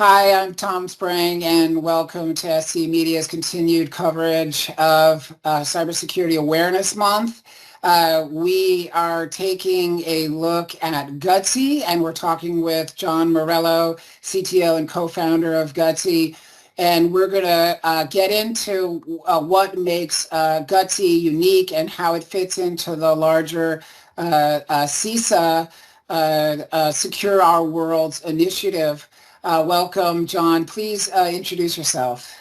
Hi, I'm Tom Spring, and welcome to SC Media's continued coverage of Cybersecurity Awareness Month. We are taking a look at Gutsy, and we're talking with John Morello, CTO and co-founder of Gutsy. And we're going to get into what makes Gutsy unique and how it fits into the larger CISA Secure Our Worlds initiative. Welcome, John. Please introduce yourself.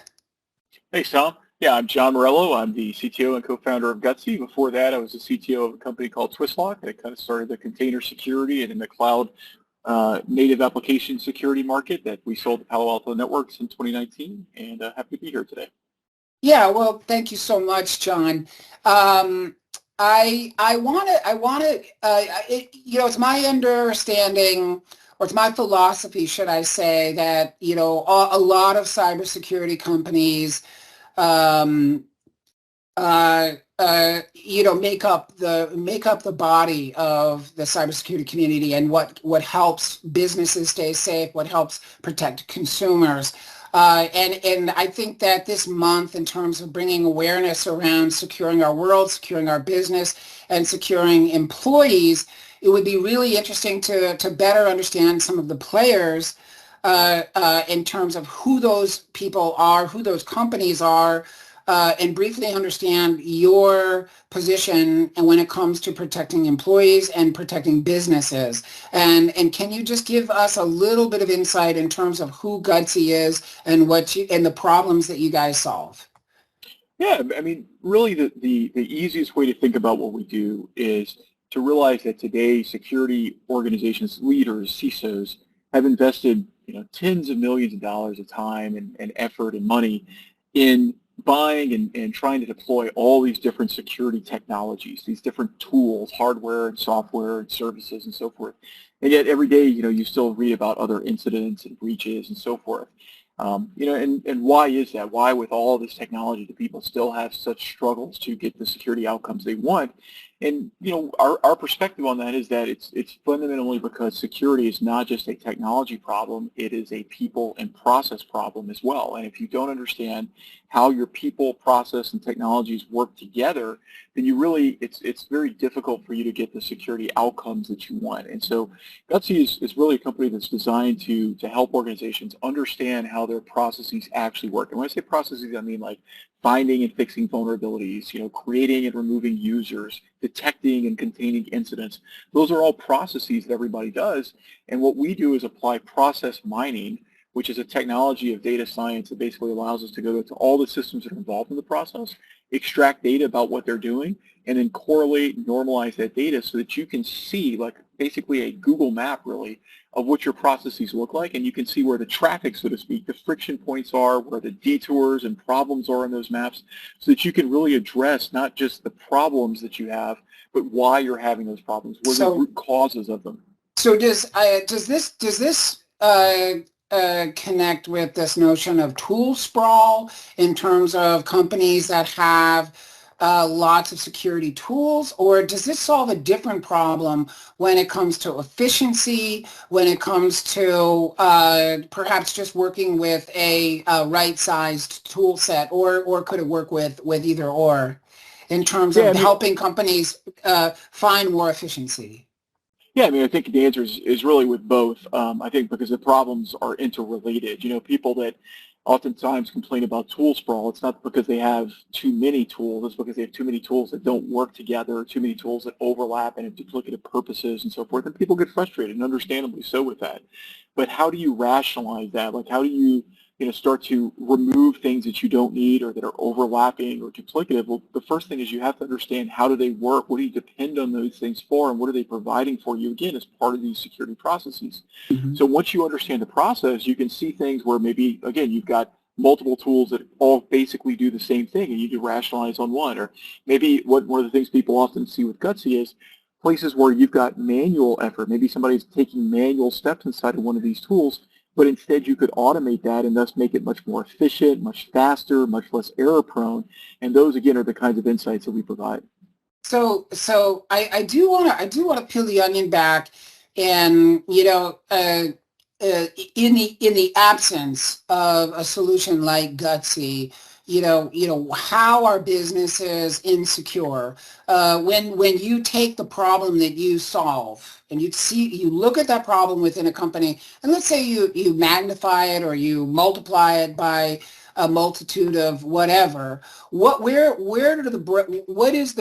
Thanks, Tom. Yeah, I'm John Morello. I'm the CTO and co-founder of Gutsy. Before that, I was the CTO of a company called Twistlock. I kind of started the container security and in the cloud native application security market that we sold to Palo Alto Networks in 2019, and happy to be here today. Yeah, well, thank you so much, John. I want to, it's my understanding, or it's my philosophy, should I say, that, a lot of cybersecurity companies, make up the body of the cybersecurity community and what helps businesses stay safe, what helps protect consumers. And I think that this month, in terms of bringing awareness around securing our world, securing our business, and securing employees, it would be really interesting to better understand some of the players in terms of who those people are, who those companies are, and briefly understand your position and when it comes to protecting employees and protecting businesses. And can you just give us a little bit of insight in terms of who Gutsy is and and the problems that you guys solve? Yeah, I mean, really the easiest way to think about what we do is to realize that today security organizations, leaders, CISOs, have invested tens of millions of dollars of time and effort and money in buying and trying to deploy all these different security technologies, these different tools, hardware and software and services and so forth. And yet every day, you still read about other incidents and breaches and so forth. And why is that? Why, with all this technology, do people still have such struggles to get the security outcomes they want? And our perspective on that is that it's fundamentally because security is not just a technology problem; it is a people and process problem as well. And if you don't understand how your people, process, and technologies work together, then it's very difficult for you to get the security outcomes that you want. And so Gutsy is really a company that's designed to help organizations understand how their processes actually work. And when I say processes, I mean like finding and fixing vulnerabilities, creating and removing users, detecting and containing incidents. Those are all processes that everybody does. And what we do is apply process mining, which is a technology of data science that basically allows us to go to all the systems that are involved in the process, extract data about what they're doing, and then correlate and normalize that data so that you can see, like basically a Google map really, of what your processes look like, and you can see where the traffic, so to speak, the friction points are, where the detours and problems are in those maps, so that you can really address not just the problems that you have, but why you're having those problems, what are the root causes of them. So does this connect with this notion of tool sprawl in terms of companies that have lots of security tools, or does this solve a different problem when it comes to efficiency, when it comes to perhaps just working with a right-sized tool set, or could it work with either or in terms of helping companies find more efficiency? Yeah, I mean, I think the answer is really with both. I think because the problems are interrelated. People that oftentimes complain about tool sprawl, it's not because they have too many tools, it's because they have too many tools that don't work together, too many tools that overlap and have duplicative purposes and so forth, and people get frustrated, and understandably so with that. But how do you rationalize that? Like, how do you start to remove things that you don't need or that are overlapping or duplicative? Well, the first thing is you have to understand how do they work, what do you depend on those things for, and what are they providing for you, again, as part of these security processes. Mm-hmm. So once you understand the process, you can see things where maybe, again, you've got multiple tools that all basically do the same thing, and you can rationalize on one. Or maybe one of the things people often see with Gutsy is places where you've got manual effort. Maybe somebody's taking manual steps inside of one of these tools, but instead you could automate that and thus make it much more efficient, much faster, much less error prone. And those, again, are the kinds of insights that we provide. So I do want to peel the onion back, and in the absence of a solution like Gutsy, how are businesses insecure when you take the problem that you solve and you look at that problem within a company, and let's say you magnify it or you multiply it by a multitude of whatever. What is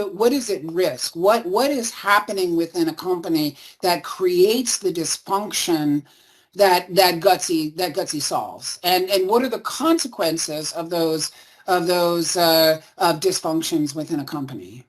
at risk? What is happening within a company that creates the dysfunction that Gutsy solves, and what are the consequences of those of dysfunctions within a company?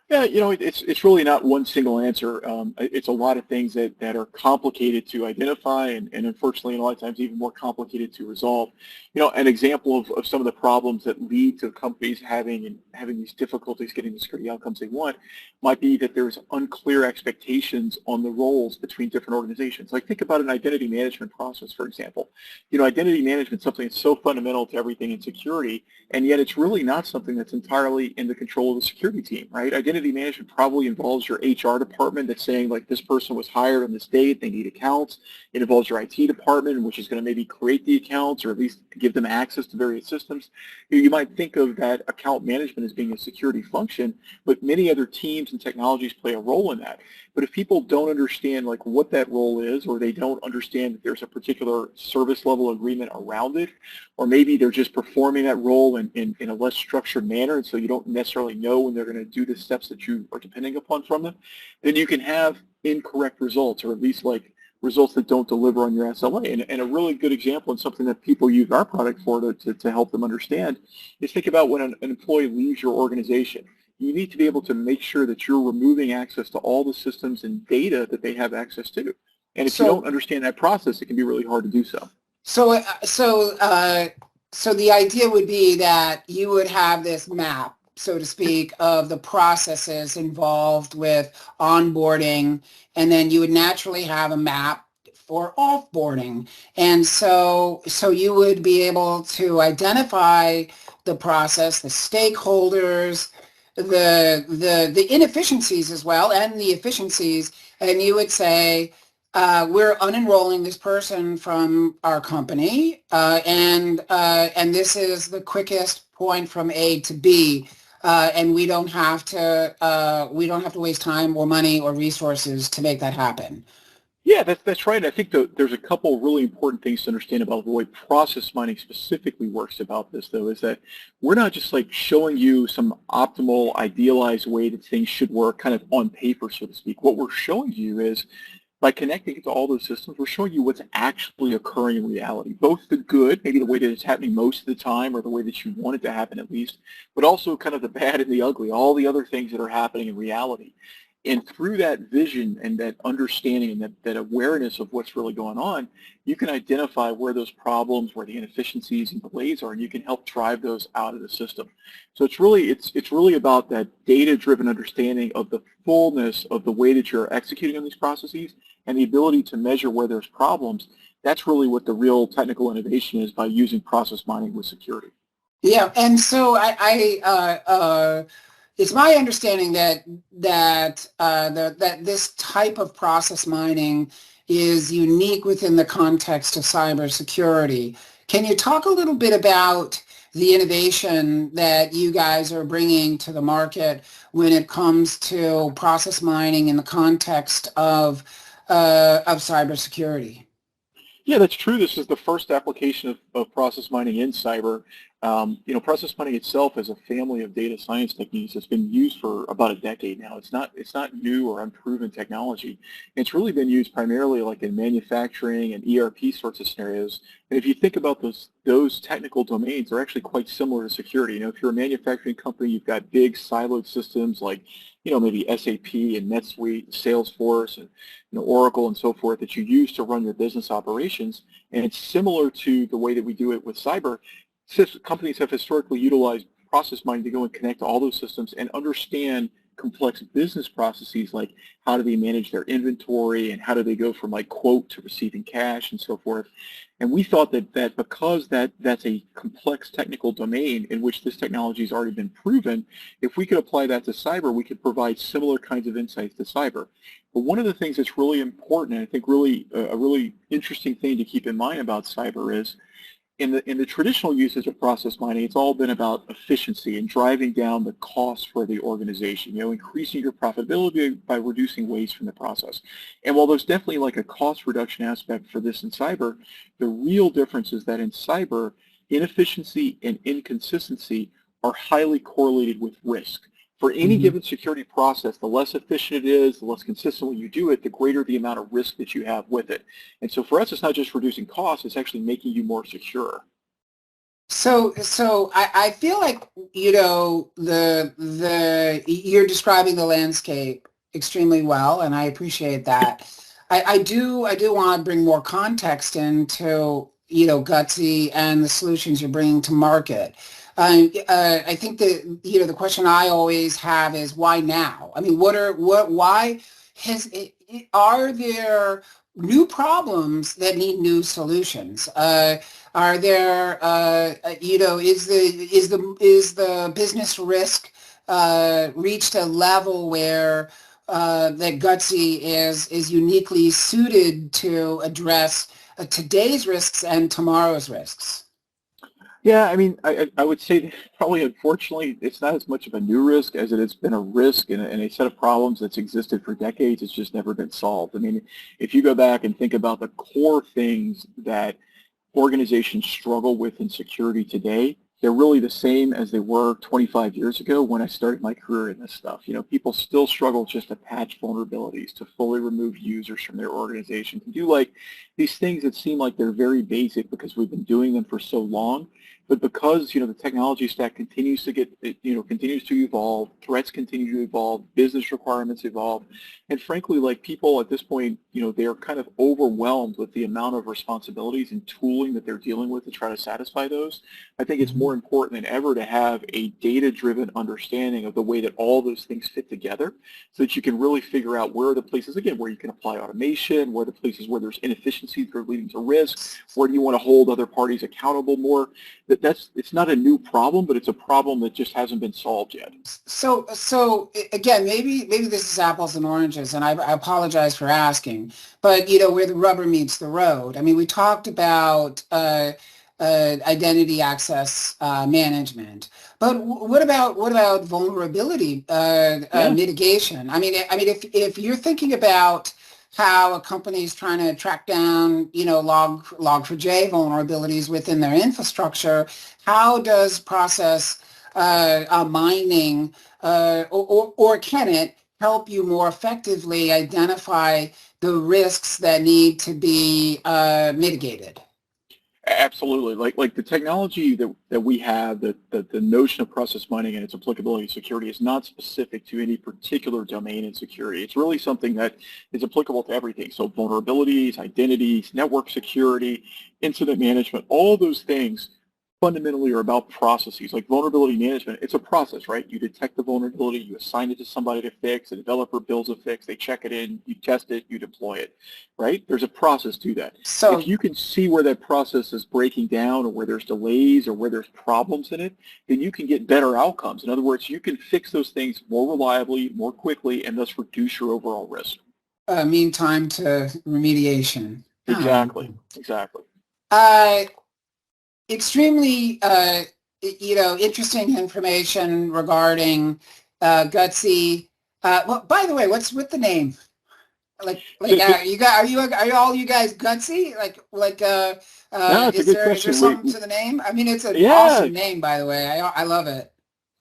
Yeah, it's really not one single answer. It's a lot of things that are complicated to identify and unfortunately a lot of times even more complicated to resolve. An example of some of the problems that lead to companies having these difficulties getting the security outcomes they want might be that there's unclear expectations on the roles between different organizations. Like think about an identity management process, for example. Identity management is something that's so fundamental to everything in security, and yet it's really not something that's entirely in the control of the security team, right? Identity management probably involves your HR department that's saying like this person was hired on this date, they need accounts. It involves your IT department, which is going to maybe create the accounts or at least give them access to various systems. You might think of that account management as being a security function, but many other teams and technologies play a role in that. But if people don't understand like what that role is, or they don't understand that there's a particular service level agreement around it, or maybe they're just performing that role in a less structured manner, and so you don't necessarily know when they're going to do the steps that you are depending upon from them, then you can have incorrect results, or at least like results that don't deliver on your SLA. And a really good example and something that people use our product for to help them understand is think about when an employee leaves your organization. You need to be able to make sure that you're removing access to all the systems and data that they have access to. And if you So don't understand that process, it can be really hard to do so. so so the idea would be that you would have this map, so to speak, of the processes involved with onboarding, and then you would naturally have a map for offboarding. And so you would be able to identify the process, the stakeholders, the inefficiencies as well, and the efficiencies, and you would say, we're unenrolling this person from our company, and this is the quickest point from A to B, and we don't have to waste time or money or resources to make that happen. Yeah, that's right. I think there's a couple really important things to understand about the way process mining specifically works about this, though, is that we're not just like showing you some optimal, idealized way that things should work kind of on paper, so to speak. What we're showing you is by connecting it to all those systems, we're showing you what's actually occurring in reality, both the good, maybe the way that it's happening most of the time or the way that you want it to happen at least, but also kind of the bad and the ugly, all the other things that are happening in reality. And through that vision and that understanding and that awareness of what's really going on, you can identify where those problems, where the inefficiencies and delays are, and you can help drive those out of the system. So it's really about that data-driven understanding of the fullness of the way that you're executing on these processes and the ability to measure where there's problems. That's really what the real technical innovation is by using process mining with security. Yeah, and so it's my understanding that this type of process mining is unique within the context of cybersecurity. Can you talk a little bit about the innovation that you guys are bringing to the market when it comes to process mining in the context of cybersecurity? Yeah, that's true. This is the first application of process mining in cyber. Process mining itself is a family of data science techniques that's been used for about a decade now. It's not new or unproven technology. It's really been used primarily like in manufacturing and ERP sorts of scenarios. And if you think about those technical domains, they're actually quite similar to security. If you're a manufacturing company, you've got big siloed systems like maybe SAP and NetSuite, Salesforce, and Oracle and so forth that you use to run your business operations. And it's similar to the way that we do it with cyber. Companies have historically utilized process mining to go and connect to all those systems and understand complex business processes, like how do they manage their inventory and how do they go from like quote to receiving cash and so forth. And we thought that because that's a complex technical domain in which this technology has already been proven, if we could apply that to cyber, we could provide similar kinds of insights to cyber. But one of the things that's really important, and I think really a really interesting thing to keep in mind about cyber is in the traditional usage of process mining, it's all been about efficiency and driving down the cost for the organization, increasing your profitability by reducing waste from the process. And while there's definitely like a cost reduction aspect for this in cyber, the real difference is that in cyber, inefficiency and inconsistency are highly correlated with risk. For any given security process, the less efficient it is, the less consistently you do it, the greater the amount of risk that you have with it. And so for us, it's not just reducing costs, it's actually making you more secure. So I feel like, you're describing the landscape extremely well, and I appreciate that. I do want to bring more context into, Gutsy and the solutions you're bringing to market. I think that, the question I always have is why now? I mean, why are there new problems that need new solutions? Are there, is the business risk reached a level where that Gutsy is uniquely suited to address today's risks and tomorrow's risks? Yeah, I mean, I would say that probably, unfortunately, it's not as much of a new risk as it has been a risk and a set of problems that's existed for decades. It's just never been solved. I mean, if you go back and think about the core things that organizations struggle with in security today, they're really the same as they were 25 years ago when I started my career in this stuff. People still struggle just to patch vulnerabilities, to fully remove users from their organization, to do like these things that seem like they're very basic because we've been doing them for so long. But because, the technology stack continues to continues to evolve, threats continue to evolve, business requirements evolve, and frankly, like people at this point, they're kind of overwhelmed with the amount of responsibilities and tooling that they're dealing with to try to satisfy those. I think it's more important than ever to have a data-driven understanding of the way that all those things fit together so that you can really figure out where are the places, again, where you can apply automation, where are the places where there's inefficiencies that are leading to risk, where do you want to hold other parties accountable more. It's not a new problem, but it's a problem that just hasn't been solved yet. So again, maybe this is apples and oranges, and I apologize for asking, but where the rubber meets the road. I mean, we talked about identity access management, but what about vulnerability mitigation? I mean, if you're thinking about how a company is trying to track down, log4j vulnerabilities within their infrastructure, how does process mining or can it help you more effectively identify the risks that need to be mitigated? Absolutely. Like the technology that we have, the notion of process mining and its applicability to security is not specific to any particular domain in security. It's really something that is applicable to everything. So vulnerabilities, identities, network security, incident management, all those things fundamentally are about processes. Like vulnerability management, it's a process, right? You detect the vulnerability, you assign it to somebody to fix, the developer builds a fix, they check it in, you test it, you deploy it, right? There's a process to that. So if you can see where that process is breaking down or where there's delays or where there's problems in it, then you can get better outcomes. In other words, you can fix those things more reliably, more quickly, and thus reduce your overall risk. Mean time to remediation. Exactly. Extremely, interesting information regarding Gutsy. Well, by the way, what's with the name? Are all you guys Gutsy? No, it's a good question. Is there something to the name? I mean, it's an awesome name, by the way. I love it.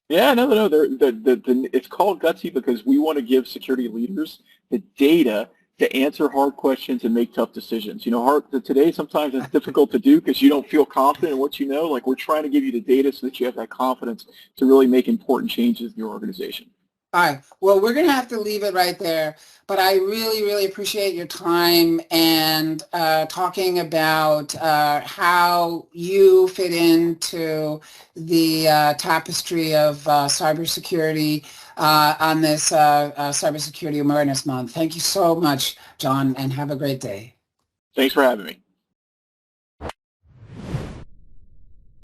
Yeah, no. It's called Gutsy because we want to give security leaders the data to answer hard questions and make tough decisions. Today sometimes it's difficult to do because you don't feel confident in what you know. Like we're trying to give you the data so that you have that confidence to really make important changes in your organization. All right. Well, we're going to have to leave it right there. But I really, really appreciate your time and talking about how you fit into the tapestry of cybersecurity. on this Cybersecurity Awareness Month. Thank you so much, John, and have a great day. Thanks for having me.